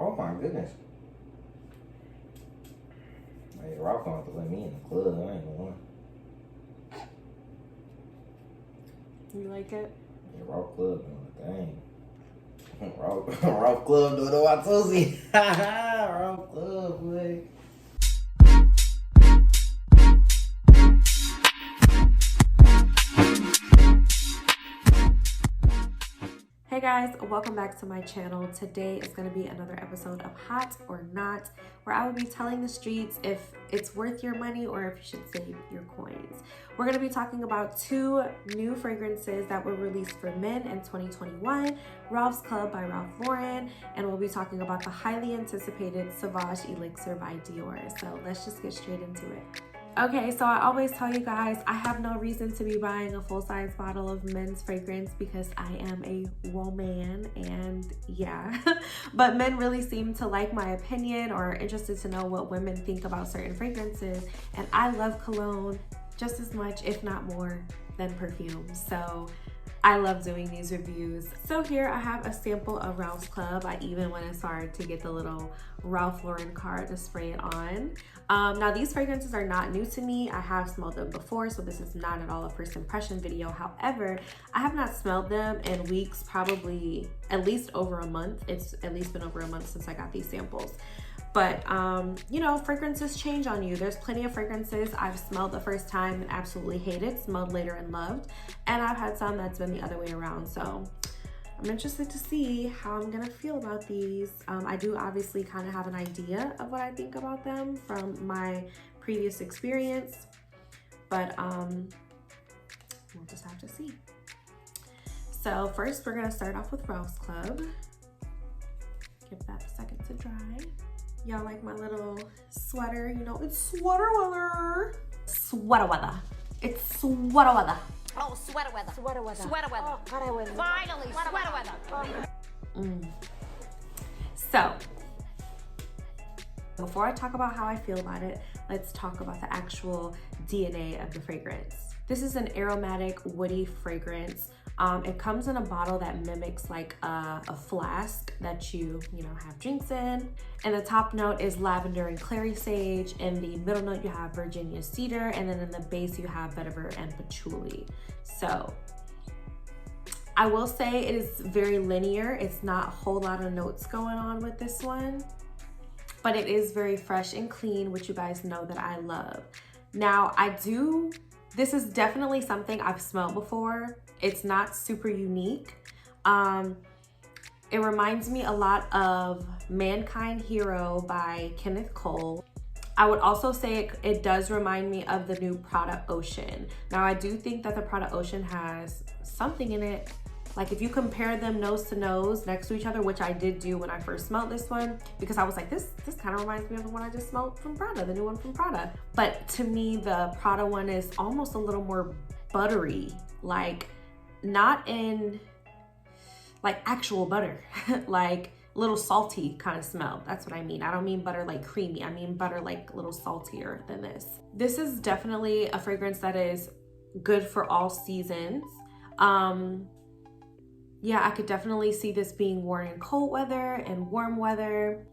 Oh my goodness. Hey, Ralph gonna have to let me in the club. I ain't gonna lie. You like it? Yeah, Ralph Club doing the thing. Ralph Club doing the Watusi. Ralph Club, boy. Hey guys, welcome back to my channel. Today is going to be another episode of Hot or Not, where I will be telling the streets if it's worth your money or if you should save your coins. We're going to be talking about two new fragrances that were released for men in 2021, Ralph's Club by Ralph Lauren, and we'll be talking about the highly anticipated Sauvage Elixir by Dior. So let's just get straight into it. Okay, so I always tell you guys, I have no reason to be buying a full-size bottle of men's fragrance because I am a woman, and yeah. But men really seem to like my opinion or are interested to know what women think about certain fragrances, and I love cologne just as much, if not more, than perfume. So I love doing these reviews. So here I have a sample of Ralph's Club. I even went as far to get the little Ralph Lauren card to spray it on. Now these fragrances are not new to me. I have smelled them before, so this is not at all a first impression video. However, I have not smelled them in weeks, probably at least over a month. It's at least been over a month since I got these samples. But, you know, fragrances change on you. There's plenty of fragrances I've smelled the first time and absolutely hated, smelled later and loved. And I've had some that's been the other way around. So I'm interested to see how I'm gonna feel about these. I do obviously kind of have an idea of what I think about them from my previous experience, but we'll just have to see. So first we're gonna start off with Ralph's Club. Give that a second to dry. Y'all like my little sweater? You know, it's sweater weather. Sweater weather. It's sweater weather. Oh, sweater weather. Sweater weather. Sweater weather. Oh, God, I win. Finally, sweater weather. So, before I talk about how I feel about it, let's talk about the actual DNA of the fragrance. This is an aromatic, woody fragrance. It comes in a bottle that mimics like a flask that you have drinks in. And the top note is lavender and clary sage. In the middle note, you have Virginia cedar. And then in the base, you have vetiver and patchouli. So I will say it is very linear. It's not a whole lot of notes going on with this one, but it is very fresh and clean, which you guys know that I love. Now this is definitely something I've smelled before. It's not super unique. It reminds me a lot of Mankind Hero by Kenneth Cole. I would also say it does remind me of the new Prada Ocean. Now I do think that the Prada Ocean has something in it. Like if you compare them nose to nose next to each other, which I did do when I first smelled this one, because I was like, this kind of reminds me of the one I just smelled from Prada, the new one from Prada. But to me, the Prada one is almost a little more buttery, like not in like actual butter, like a little salty kind of smell. That's what I mean. I don't mean butter like creamy. I mean butter like a little saltier than this. This is definitely a fragrance that is good for all seasons. Yeah, I could definitely see this being worn in cold weather and warm weather.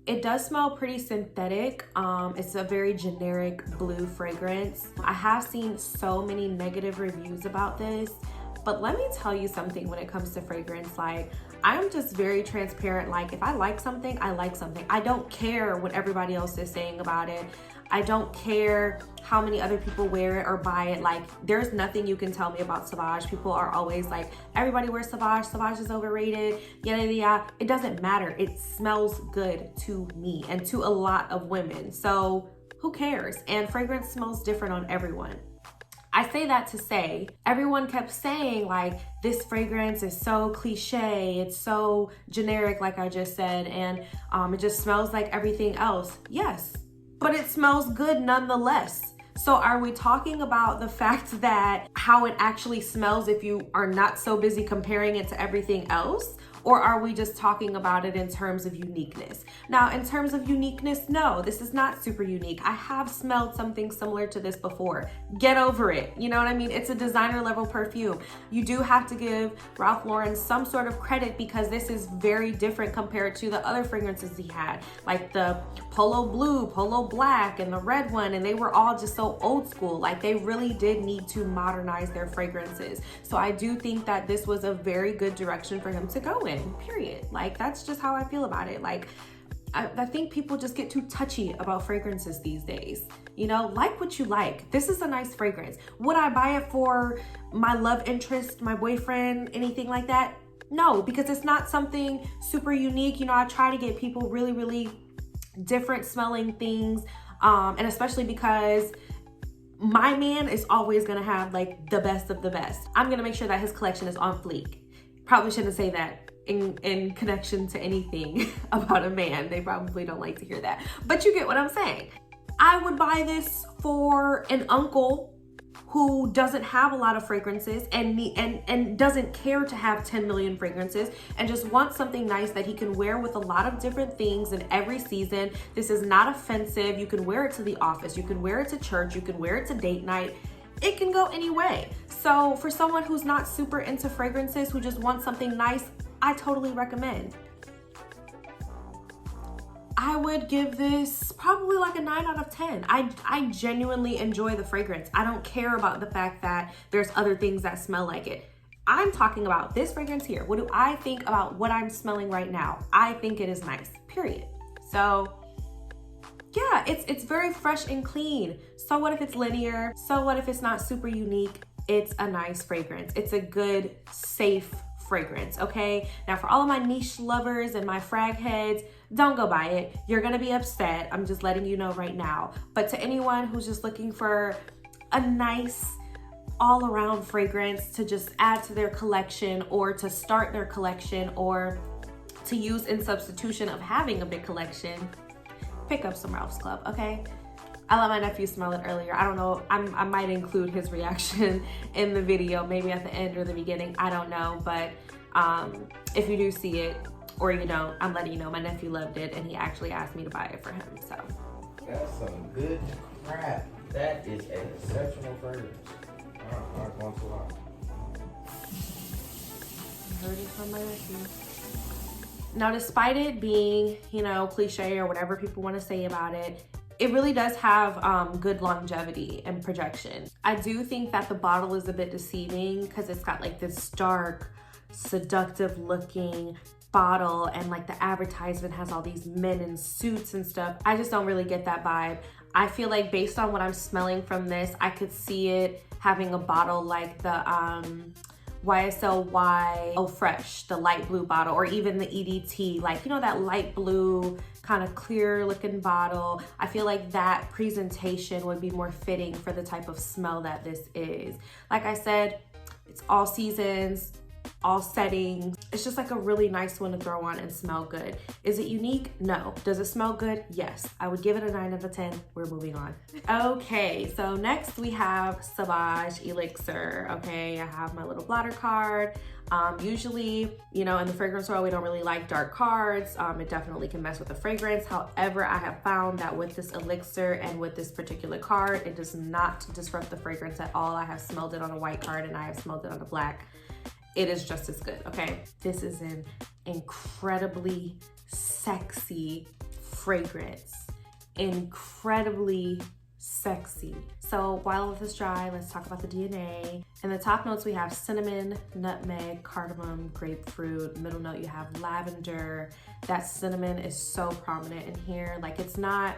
It does smell pretty synthetic. It's a very generic blue fragrance. I have seen so many negative reviews about this, but let me tell you something when it comes to fragrance. Like, I'm just very transparent. Like, if I like something, I like something. I don't care what everybody else is saying about it. I don't care how many other people wear it or buy it. Like, there's nothing you can tell me about Sauvage. People are always like, everybody wears Sauvage. Sauvage is overrated. Yada, yada, yada. It doesn't matter. It smells good to me and to a lot of women. So who cares? And fragrance smells different on everyone. I say that to say, everyone kept saying like, this fragrance is so cliche, it's so generic, like I just said, and it just smells like everything else. Yes, but it smells good nonetheless. So are we talking about the fact that how it actually smells if you are not so busy comparing it to everything else? Or are we just talking about it in terms of uniqueness? Now, in terms of uniqueness, no, this is not super unique. I have smelled something similar to this before. Get over it. You know what I mean? It's a designer level perfume. You do have to give Ralph Lauren some sort of credit because this is very different compared to the other fragrances he had, like the Polo Blue, Polo Black, and the red one, and they were all just so old school. Like, they really did need to modernize their fragrances. So I do think that this was a very good direction for him to go in, period. Like, that's just how I feel about it. Like, I think people just get too touchy about fragrances these days. You know, like what you like. This is a nice fragrance. Would I buy it for my love interest, my boyfriend, anything like that? No, because it's not something super unique. You know, I try to get people really, really different smelling things. And especially because my man is always gonna have like the best of the best. I'm gonna make sure that his collection is on fleek. Probably shouldn't say that in connection to anything about a man. They probably don't like to hear that, but you get what I'm saying. I would buy this for an uncle who doesn't have a lot of fragrances and doesn't care to have 10 million fragrances and just wants something nice that he can wear with a lot of different things in every season. This is not offensive. You can wear it to the office, you can wear it to church, you can wear it to date night. It can go any way. So for someone who's not super into fragrances, who just wants something nice, I totally recommend. I would give this probably like a 9 out of 10. I genuinely enjoy the fragrance. I don't care about the fact that there's other things that smell like it. I'm talking about this fragrance here. What do I think about what I'm smelling right now? I think it is nice, period. So yeah, it's very fresh and clean. So what if it's linear? So what if it's not super unique? It's a nice fragrance. It's a good, safe fragrance, okay? Now for all of my niche lovers and my frag heads, don't go buy it. You're gonna be upset. I'm just letting you know right now. But to anyone who's just looking for a nice all-around fragrance to just add to their collection or to start their collection or to use in substitution of having a big collection, pick up some Ralph's Club, okay? I let my nephew smell it earlier. I don't know, I might include his reaction in the video, maybe at the end or the beginning, I don't know. But if you do see it, or you don't, I'm letting you know my nephew loved it and he actually asked me to buy it for him, so. That's some good crap. That is an exceptional fragrance. I'm not going to lie. I heard it from my nephew. Now, despite it being, you know, cliche or whatever people want to say about it, it really does have good longevity and projection. I do think that the bottle is a bit deceiving because it's got like this dark, seductive looking bottle and like the advertisement has all these men in suits and stuff. I just don't really get that vibe. I feel like based on what I'm smelling from this, I could see it having a bottle like the YSL Eau Fresh, the light blue bottle, or even the EDT, like, you know, that light blue kind of clear looking bottle. I feel like that presentation would be more fitting for the type of smell that this is. Like I said, it's all seasons, all settings. It's just like a really nice one to throw on and smell good. Is it unique? No. Does it smell good? Yes. I would give it a 9 out of 10. We're moving on. Okay, so next we have Sauvage Elixir. Okay, I have my little blotter card. Usually, you know, in the fragrance world, we don't really like dark cards. It definitely can mess with the fragrance. However, I have found that with this elixir and with this particular card, it does not disrupt the fragrance at all. I have smelled it on a white card and I have smelled it on a black. It is just as good, okay? This is an incredibly sexy fragrance. Incredibly sexy. So while this is dry, let's talk about the DNA. In the top notes, we have cinnamon, nutmeg, cardamom, grapefruit. Middle note, you have lavender. That cinnamon is so prominent in here. Like, it's not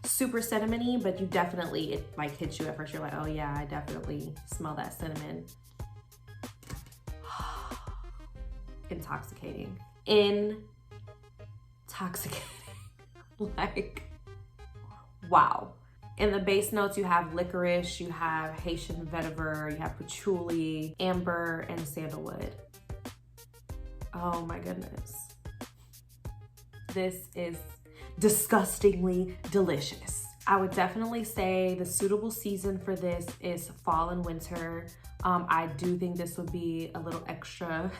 super cinnamony, but you definitely, it like hits you at first. You're like, oh yeah, I definitely smell that cinnamon. Intoxicating. Intoxicating. Like, wow. In the base notes, you have licorice, you have Haitian vetiver, you have patchouli, amber, and sandalwood. Oh my goodness. This is disgustingly delicious. I would definitely say the suitable season for this is fall and winter. I do think this would be a little extra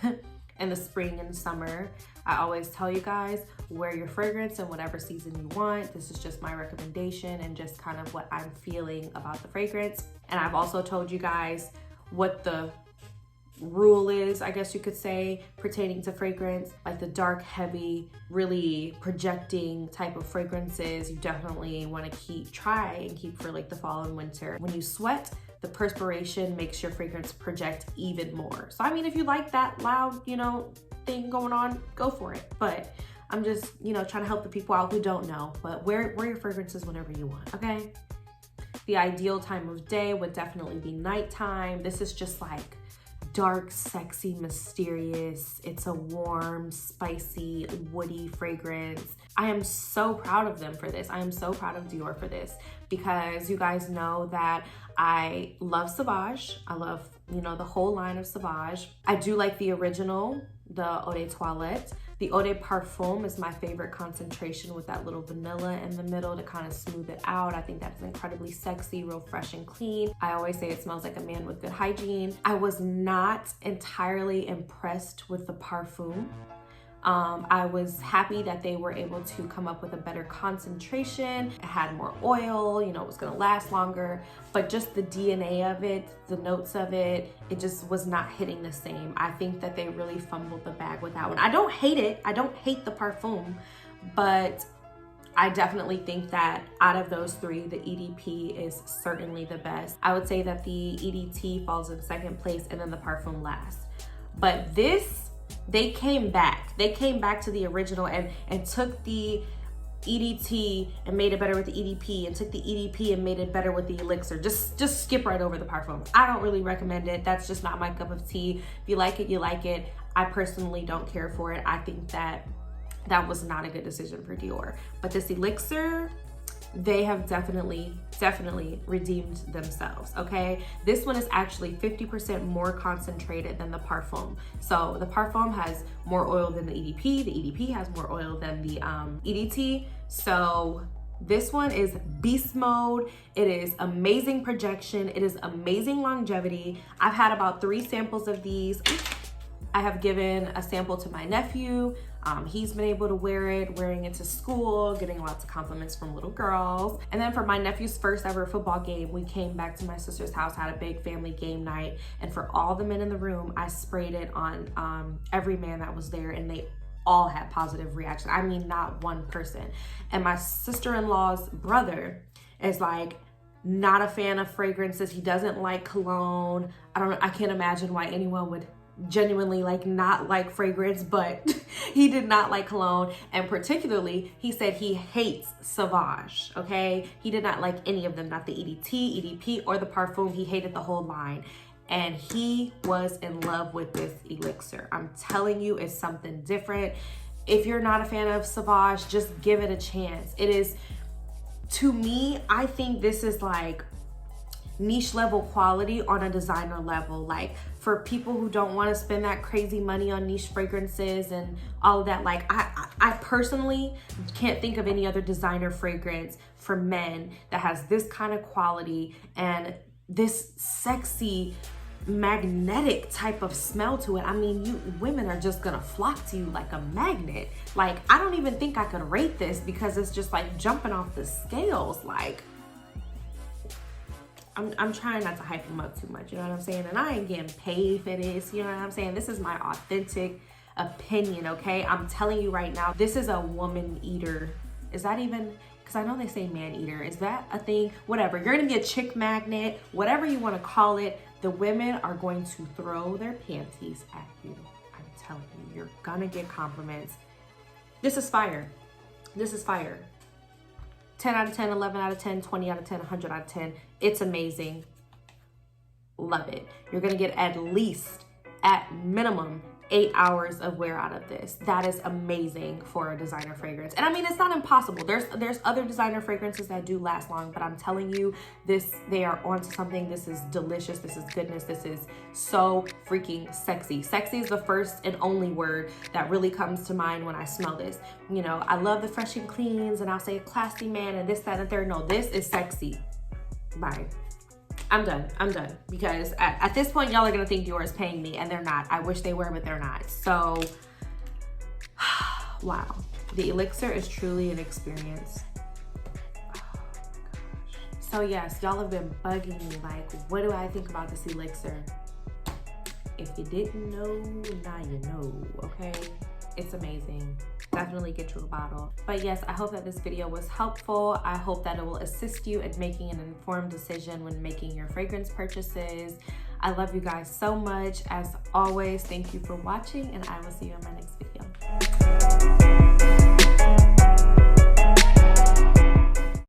in the spring and summer. I always tell you guys, wear your fragrance in whatever season you want. This is just my recommendation and just kind of what I'm feeling about the fragrance. And I've also told you guys what the rule is, I guess you could say, pertaining to fragrance. Like the dark, heavy, really projecting type of fragrances, you definitely want to try and keep for like the fall and winter. When you sweat, the perspiration makes your fragrance project even more. So I mean, if you like that loud, you know, thing going on, go for it. But I'm just, you know, trying to help the people out who don't know. But wear your fragrances whenever you want, okay? The ideal time of day would definitely be nighttime. This is just like dark, sexy, mysterious. It's a warm, spicy, woody fragrance. I am so proud of them for this. I am so proud of Dior for this, because you guys know that I love Sauvage. I love, you know, the whole line of Sauvage. I do like the original, the Eau de Toilette. The Eau de Parfum is my favorite concentration, with that little vanilla in the middle to kind of smooth it out. I think that's incredibly sexy, real fresh and clean. I always say it smells like a man with good hygiene. I was not entirely impressed with the Parfum. I was happy that they were able to come up with a better concentration. It had more oil, you know, it was gonna last longer, but just the DNA of it, the notes of it, it just was not hitting the same. I think that they really fumbled the bag with that one. I don't hate it. I don't hate the Parfum, but I definitely think that out of those three, the EDP is certainly the best. I would say that the EDT falls in second place and then the Parfum last. But this, they came back to the original and took the EDT and made it better with the EDP, and took the EDP and made it better with the Elixir. Just skip right over the Parfum. I don't really recommend it. That's just not my cup of tea. If you like it, you like it. I personally don't care for it. I think that was not a good decision for Dior. But this Elixir, they have definitely redeemed themselves, okay? This one is actually 50% more concentrated than the Parfum. So the Parfum has more oil than the EDP. The EDP has more oil than the EDT. So this one is beast mode. It is amazing projection. It is amazing longevity. I've had about 3 samples of these. I have given a sample to my nephew. He's been able to wearing it to school, getting lots of compliments from little girls. And then for my nephew's first ever football game, we came back to my sister's house, had a big family game night. And for all the men in the room, I sprayed it on every man that was there, and they all had positive reaction. I mean, not one person. And my sister-in-law's brother is like, not a fan of fragrances. He doesn't like cologne. I can't imagine why anyone would genuinely like not like fragrance, but he did not like cologne. And particularly, he said he hates Sauvage, okay? He did not like any of them, not the EDT, EDP, or the Parfum. He hated the whole line. And he was in love with this Elixir. I'm telling you, it's something different. If you're not a fan of Sauvage, just give it a chance. It is, to me, I think this is like niche level quality on a designer level. Like, for people who don't want to spend that crazy money on niche fragrances and all of that, like I personally can't think of any other designer fragrance for men that has this kind of quality and this sexy magnetic type of smell to it. I mean, you women are just gonna flock to you like a magnet. Like, I don't even think I could rate this because it's just like jumping off the scales. Like, I'm trying not to hype them up too much, you know what I'm saying? And I ain't getting paid for this, you know what I'm saying? This is my authentic opinion, okay? I'm telling you right now, this is a woman eater. Is that even, because I know they say man eater. Is that a thing? Whatever, you're gonna be a chick magnet, whatever you wanna call it. The women are going to throw their panties at you. I'm telling you, you're gonna get compliments. This is fire. This is fire. 10 out of 10, 11 out of 10, 20 out of 10, 100 out of 10. It's amazing. Love it. You're gonna get at least, at minimum, 8 hours of wear out of this. That is amazing for a designer fragrance. And I mean, it's not impossible. There's other designer fragrances that do last long, but I'm telling you, they are onto something. This is delicious. This is goodness. This is so freaking sexy. Sexy is the first and only word that really comes to mind when I smell this. You know, I love the fresh and cleans, and I'll say classy man and this, that, and third. No, this is sexy. Bye. I'm done because at this point y'all are gonna think Dior is paying me and they're not. I wish they were, but they're not. So wow, the elixir is truly an experience. So yes, y'all have been bugging me like, what do I think about this elixir? If you didn't know, now you know, okay? It's amazing. Definitely get you a bottle. But yes, I hope that this video was helpful. I hope that it will assist you in making an informed decision when making your fragrance purchases. I love you guys so much. As always, thank you for watching, and I will see you in my next